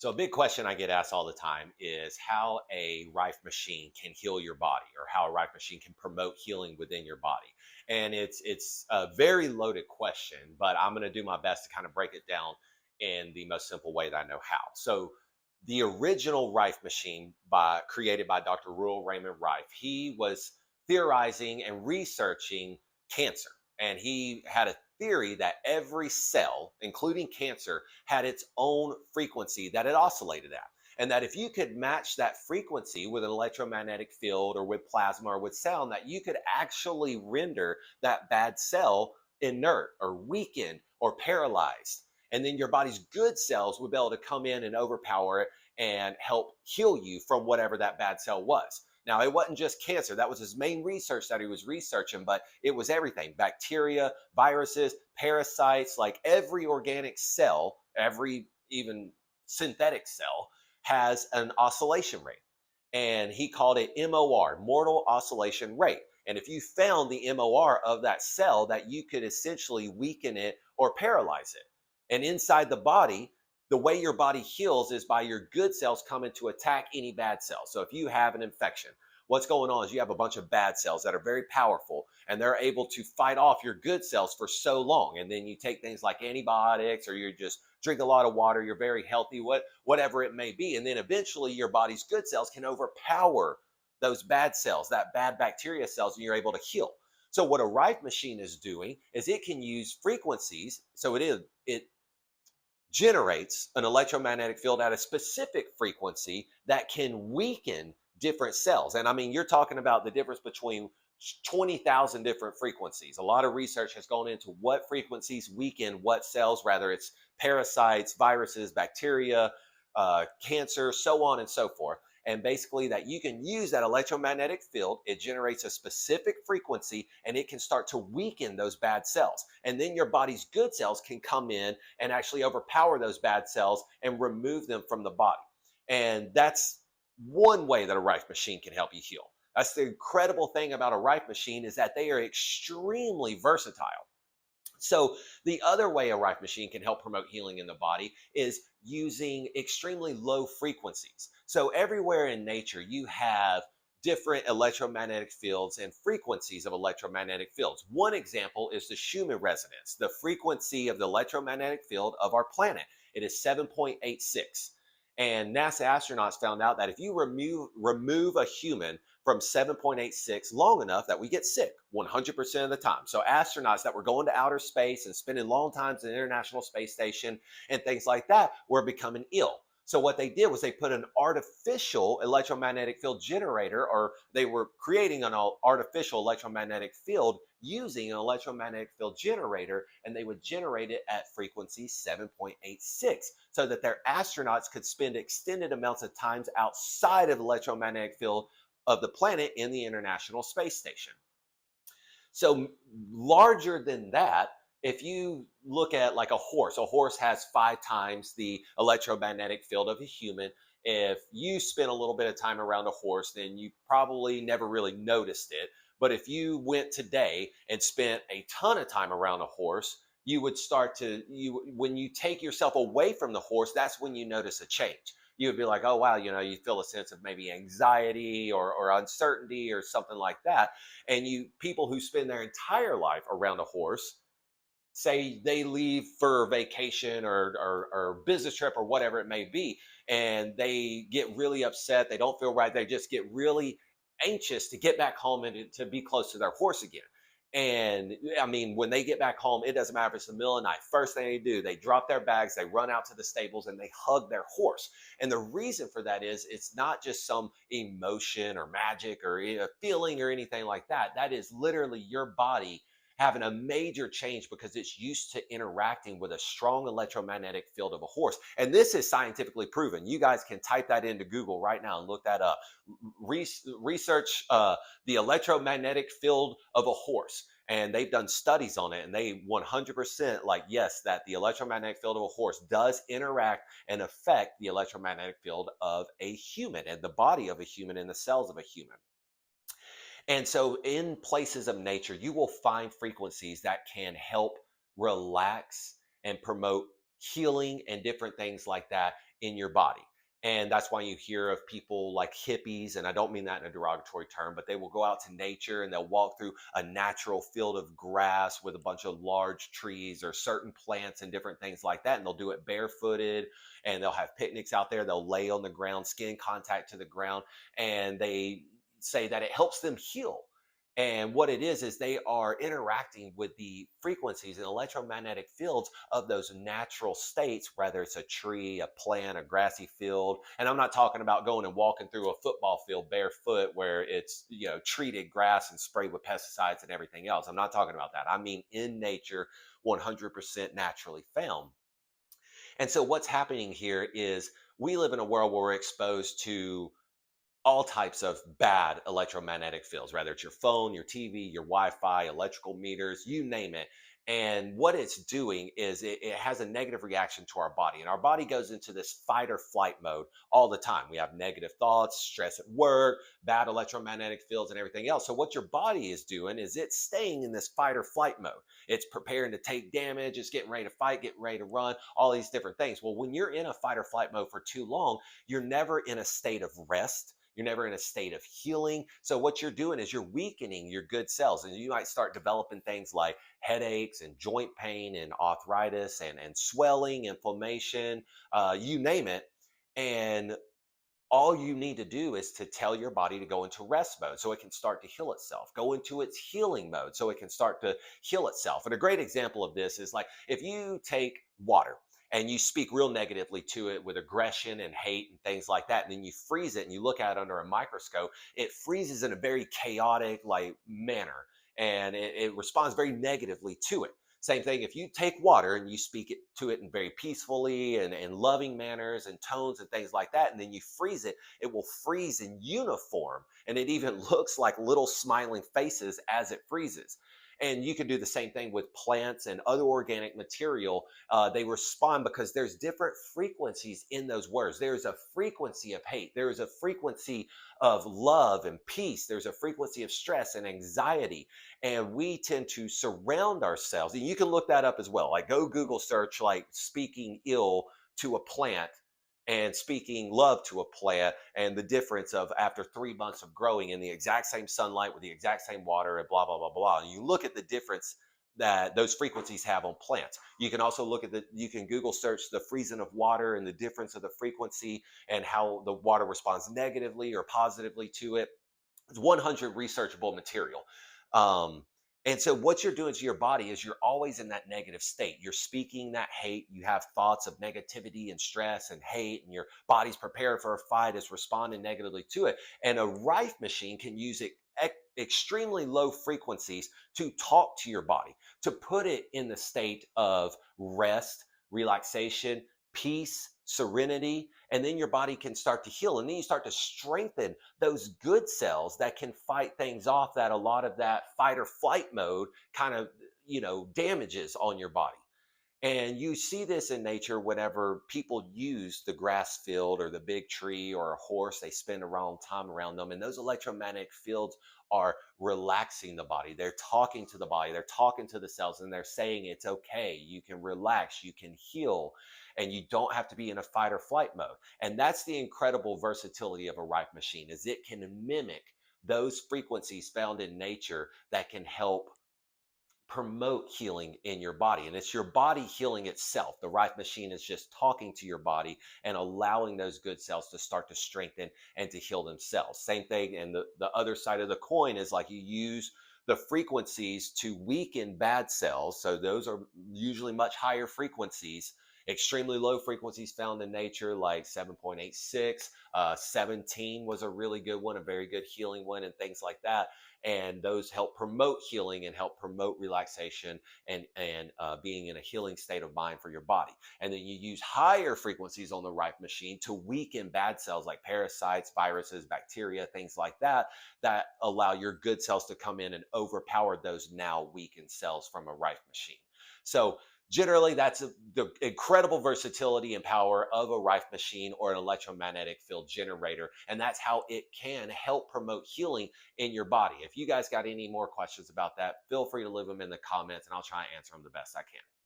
So a big question I get asked all the time is how a Rife machine can heal your body, or how a Rife machine can promote healing within your body. And it's a very loaded question, but I'm going to do my best to kind of break it down in the most simple way that I know how. So the original Rife machine created by Dr. Ruel Raymond Rife, he was theorizing and researching cancer. And he had a theory that every cell, including cancer, had its own frequency that it oscillated at. And that if you could match that frequency with an electromagnetic field or with plasma or with sound, that you could actually render that bad cell inert or weakened or paralyzed. And then your body's good cells would be able to come in and overpower it and help heal you from whatever that bad cell was. Now, it wasn't just cancer. That was his main research that he was researching, but it was everything: bacteria, viruses, parasites, like every organic cell, every even synthetic cell has an oscillation rate. And he called it MOR, mortal oscillation rate. And if you found the MOR of that cell, that you could essentially weaken it or paralyze it. And inside the body, the way your body heals is by your good cells coming to attack any bad cells. So if you have an infection, what's going on is you have a bunch of bad cells that are very powerful, and they're able to fight off your good cells for so long. And then you take things like antibiotics, or you just drink a lot of water, you're very healthy, whatever it may be. And then eventually your body's good cells can overpower those bad cells, that bad bacteria cells, and you're able to heal. So what a Rife machine is doing is it can use frequencies. So it generates an electromagnetic field at a specific frequency that can weaken different cells. And I mean, you're talking about the difference between 20,000 different frequencies. A lot of research has gone into what frequencies weaken what cells, whether it's parasites, viruses, bacteria, cancer, so on and so forth. And basically, that you can use that electromagnetic field, it generates a specific frequency, and it can start to weaken those bad cells. And then your body's good cells can come in and actually overpower those bad cells and remove them from the body. And that's one way that a Rife machine can help you heal. That's the incredible thing about a Rife machine, is that they are extremely versatile. So the other way a Rife machine can help promote healing in the body is using extremely low frequencies. So everywhere in nature, you have different electromagnetic fields and frequencies of electromagnetic fields. One example is the Schumann resonance, the frequency of the electromagnetic field of our planet. It is 7.86. And NASA astronauts found out that if you remove a human from 7.86 long enough, that we get sick 100% of the time. So astronauts that were going to outer space and spending long times in the International Space Station and things like that were becoming ill. So what they did was they put an artificial electromagnetic field generator, or they were creating an artificial electromagnetic field using an electromagnetic field generator, and they would generate it at frequency 7.86 so that their astronauts could spend extended amounts of times outside of the electromagnetic field of the planet in the International Space Station. So larger than that, if you look at like a horse has 5 times the electromagnetic field of a human. If you spend a little bit of time around a horse, then you probably never really noticed it. But if you went today and spent a ton of time around a horse, you would start to, when you take yourself away from the horse, that's when you notice a change. You would be like, oh, wow, you feel a sense of maybe anxiety or uncertainty or something like that. And people who spend their entire life around a horse, say they leave for vacation or business trip or whatever it may be, and they get really upset, they don't feel right, they just get really anxious to get back home and to be close to their horse again. And I mean, when they get back home, it doesn't matter if it's the middle of the night. First thing they do, they drop their bags, they run out to the stables, and they hug their horse. And the reason for that is it's not just some emotion or magic or a feeling or anything like that. That is literally your body having a major change because it's used to interacting with a strong electromagnetic field of a horse. And this is scientifically proven. You guys can type that into Google right now and look that up. Research the electromagnetic field of a horse. And they've done studies on it, and they 100% like, yes, that the electromagnetic field of a horse does interact and affect the electromagnetic field of a human and the body of a human and the cells of a human. And so in places of nature, you will find frequencies that can help relax and promote healing and different things like that in your body. And that's why you hear of people like hippies, and I don't mean that in a derogatory term, but they will go out to nature and they'll walk through a natural field of grass with a bunch of large trees or certain plants and different things like that. And they'll do it barefooted, and they'll have picnics out there. They'll lay on the ground, skin contact to the ground, and they say that it helps them heal. And what it is they are interacting with the frequencies and electromagnetic fields of those natural states, whether it's a tree, a plant, a grassy field. And I'm not talking about going and walking through a football field barefoot where it's, treated grass and sprayed with pesticides and everything else. I'm not talking about that. I mean in nature, 100% naturally found. And so what's happening here is we live in a world where we're exposed to all types of bad electromagnetic fields, whether it's your phone, your TV, your Wi-Fi, electrical meters, you name it. And what it's doing is it has a negative reaction to our body. And our body goes into this fight or flight mode all the time. We have negative thoughts, stress at work, bad electromagnetic fields, and everything else. So, what your body is doing is it's staying in this fight or flight mode. It's preparing to take damage, it's getting ready to fight, getting ready to run, all these different things. Well, when you're in a fight or flight mode for too long, you're never in a state of rest. You're never in a state of healing. So, what you're doing is you're weakening your good cells, and you might start developing things like headaches and joint pain and arthritis and swelling, inflammation, you name it. And all you need to do is to tell your body to go into rest mode so it can start to heal itself, go into its healing mode so it can start to heal itself. And a great example of this is like if you take water and you speak real negatively to it with aggression and hate and things like that, and then you freeze it and you look at it under a microscope, it freezes in a very chaotic like manner, and it responds very negatively to it. Same thing if you take water and you speak it to it in very peacefully and loving manners and tones and things like that, and then you freeze it, it will freeze in uniform. And it even looks like little smiling faces as it freezes. And you can do the same thing with plants and other organic material. They respond because there's different frequencies in those words. There's a frequency of hate. There is a frequency of love and peace. There's a frequency of stress and anxiety. And we tend to surround ourselves, and you can look that up as well. Like go Google search like speaking ill to a plant and speaking love to a plant, and the difference of after 3 months of growing in the exact same sunlight with the exact same water and blah blah blah blah. And you look at the difference that those frequencies have on plants. You can also look at you can Google search the freezing of water and the difference of the frequency and how the water responds negatively or positively to it. It's 100 researchable material. Um, and so what you're doing to your body is you're always in that negative state. You're speaking that hate. You have thoughts of negativity and stress and hate, and your body's prepared for a fight. It's responding negatively to it. And a Rife machine can use it extremely low frequencies to talk to your body, to put it in the state of rest, relaxation, peace, serenity, and then your body can start to heal. And then you start to strengthen those good cells that can fight things off that a lot of that fight or flight mode kind of, damages on your body. And you see this in nature whenever people use the grass field or the big tree or a horse, they spend a long time around them. And those electromagnetic fields are relaxing the body. They're talking to the body, they're talking to the cells, and they're saying it's okay. You can relax, you can heal, and you don't have to be in a fight or flight mode. And that's the incredible versatility of a Rife machine, is it can mimic those frequencies found in nature that can help promote healing in your body. And it's your body healing itself. The Rife machine is just talking to your body and allowing those good cells to start to strengthen and to heal themselves. Same thing. And the other side of the coin is like you use the frequencies to weaken bad cells. So those are usually much higher frequencies. Extremely low frequencies found in nature, like 7.86, 17 was a really good one, a very good healing one, and things like that. And those help promote healing and help promote relaxation and being in a healing state of mind for your body. And then you use higher frequencies on the Rife machine to weaken bad cells like parasites, viruses, bacteria, things like that, that allow your good cells to come in and overpower those now weakened cells from a Rife machine. So generally, that's the incredible versatility and power of a Rife machine or an electromagnetic field generator. And that's how it can help promote healing in your body. If you guys got any more questions about that, feel free to leave them in the comments and I'll try and answer them the best I can.